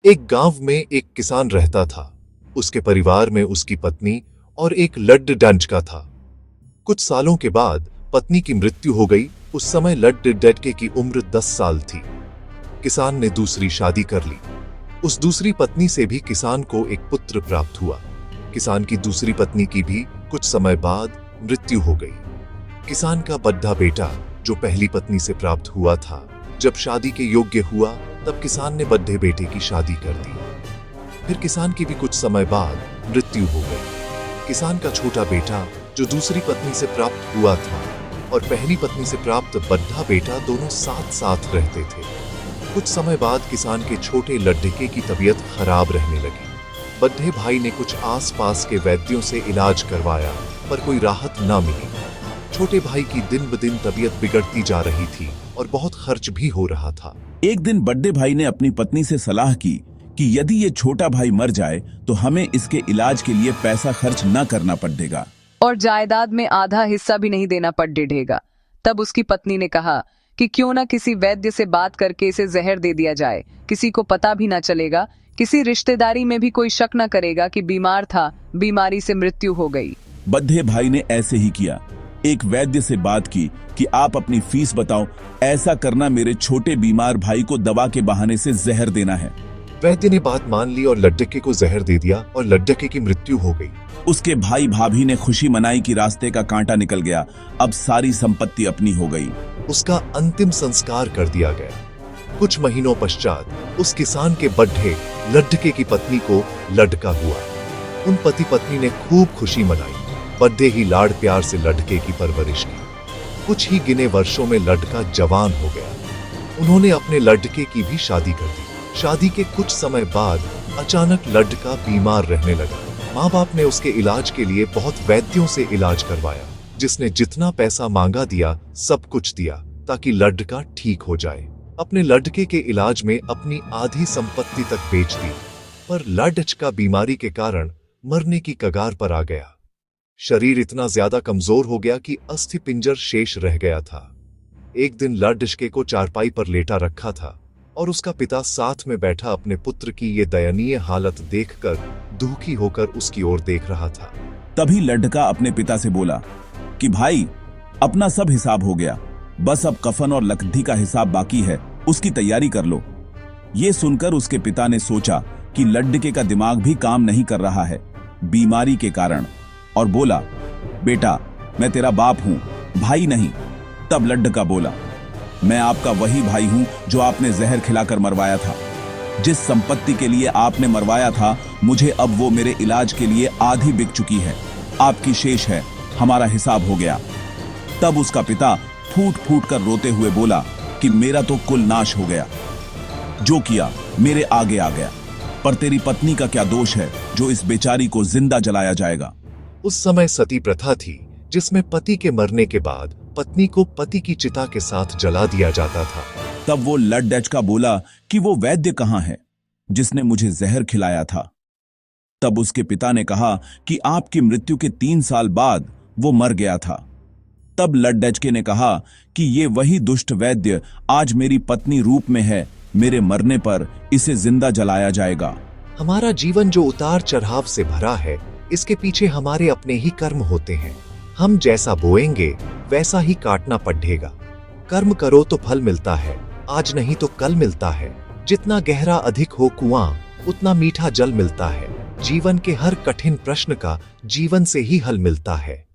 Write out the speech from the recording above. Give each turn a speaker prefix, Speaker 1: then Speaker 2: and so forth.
Speaker 1: एक गांव में एक किसान रहता था। उसके परिवार में उसकी पत्नी और एक लड्ड डंचका था। कुछ सालों के बाद पत्नी की मृत्यु हो गई। उस समय लड्ड डंचके की उम्र 10 साल थी। किसान ने दूसरी शादी कर ली। उस दूसरी पत्नी से भी किसान को एक पुत्र प्राप्त हुआ। किसान की दूसरी पत्नी की भी कुछ समय बाद मृत्यु हो गई। किसान का बड्ढा बेटा जो पहली पत्नी से प्राप्त हुआ था, जब शादी के योग्य हुआ तब किसान ने बड्ढे बेटे की शादी कर दी। फिर किसान की भी कुछ समय बाद मृत्यु हो गई। किसान का छोटा बेटा जो दूसरी पत्नी से प्राप्त हुआ था और पहली पत्नी से प्राप्त बड्ढा बेटा दोनों साथ साथ रहते थे। कुछ समय बाद किसान के छोटे लड्ढके की तबीयत खराब रहने लगी। बड्ढे भाई ने कुछ आसपास के वैद्यों से इलाज करवाया पर कोई राहत ना मिली। छोटे भाई की दिन ब दिन तबीयत बिगड़ती जा रही थी और बहुत खर्च भी हो रहा था।
Speaker 2: एक दिन बड्ढे भाई ने अपनी पत्नी से सलाह की कि यदि ये छोटा भाई मर जाए तो हमें इसके इलाज के लिए पैसा खर्च न करना पड़ेगा
Speaker 3: और जायदाद में आधा हिस्सा भी नहीं देना पड़ेगा। तब उसकी पत्नी ने कहा कि क्यों ना किसी वैद्य से बात करके इसे जहर दे दिया जाए। किसी को पता भी ना चलेगा, किसी रिश्तेदारी में भी कोई शक न करेगा कि बीमार था, बीमारी से मृत्यु हो गई।
Speaker 2: बड्ढे भाई ने ऐसे ही किया। एक वैद्य से बात की कि आप अपनी फीस बताओ, ऐसा करना मेरे छोटे बीमार भाई को दवा के बहाने से जहर देना है।
Speaker 1: वैद्य ने बात मान ली और लड्ढके को जहर दे दिया और लड्ढके की मृत्यु हो गई।
Speaker 2: उसके भाई भाभी ने खुशी मनाई कि रास्ते का कांटा निकल गया, अब सारी संपत्ति अपनी हो गई।
Speaker 1: उसका अंतिम संस्कार कर दिया गया। कुछ महीनों पश्चात उस किसान के बड्ढे लड्ढके की पत्नी को लड़का हुआ। उन पति पत्नी ने खूब खुशी मनाई। बड्ढे ही लाड़ प्यार से लड़के की परवरिश की। कुछ ही गिने वर्षों में लड़का जवान हो गया। उन्होंने अपने लड़के की भी शादी कर दी। शादी के कुछ समय बाद अचानक लड़का बीमार रहने लगा। माँ बाप ने उसके इलाज के लिए बहुत वैद्यों से इलाज करवाया। जिसने जितना पैसा मांगा दिया, सब कुछ दिया ताकि लड़का ठीक हो जाए। अपने लड़के के इलाज में अपनी आधी संपत्ति तक बेच दी, पर लड़का बीमारी के कारण मरने की कगार पर आ गया। शरीर इतना ज्यादा कमजोर हो गया कि अस्थि पिंजर शेष रह गया था। एक दिन लड़के को चारपाई पर लेटा रखा था और उसका पिता साथ में बैठा अपने पुत्र की ये दयनीय हालत देखकर दुखी होकर उसकी ओर देख रहा था।
Speaker 2: तभी लड़का अपने पिता से बोला कि भाई, अपना सब हिसाब हो गया, बस अब कफन और लकड़ी का हिसाब बाकी है, उसकी तैयारी कर लो। ये सुनकर उसके पिता ने सोचा कि लड़के का दिमाग भी काम नहीं कर रहा है बीमारी के कारण, और बोला, बेटा मैं तेरा बाप हूं, भाई नहीं। तब लड़का बोला, मैं आपका वही भाई हूं जो आपने जहर खिलाकर मरवाया था। जिस संपत्ति के लिए आपने मरवाया था, मुझे अब वो मेरे इलाज के लिए आधी बिक चुकी है। आपकी शेष है, हमारा हिसाब हो गया। तब उसका पिता फूट फूट कर रोते हुए बोला कि मेरा तो कुल नाश हो गया, जो किया मेरे आगे आ गया, पर तेरी पत्नी का क्या दोष है जो इस बेचारी को जिंदा जलाया जाएगा।
Speaker 1: उस समय सती प्रथा थी, जिसमें पति के मरने के बाद पत्नी को पति की चिता के साथ जला दिया जाता था।
Speaker 2: तब वो लड़का बोला कि वो वैद्य कहाँ है जिसने मुझे जहर खिलाया था। तब उसके पिता ने कहा कि आपकी मृत्यु के 3 साल बाद वो मर गया था। तब लड़के ने कहा कि ये वही दुष्ट वैद्य आज मेरी पत्नी रूप में है, मेरे मरने पर इसे जिंदा जलाया जाएगा।
Speaker 1: हमारा जीवन जो उतार चढ़ाव से भरा है, इसके पीछे हमारे अपने ही कर्म होते हैं। हम जैसा बोएंगे वैसा ही काटना पड़ेगा। कर्म करो तो फल मिलता है, आज नहीं तो कल मिलता है। जितना गहरा अधिक हो कुआं, उतना मीठा जल मिलता है। जीवन के हर कठिन प्रश्न का जीवन से ही हल मिलता है।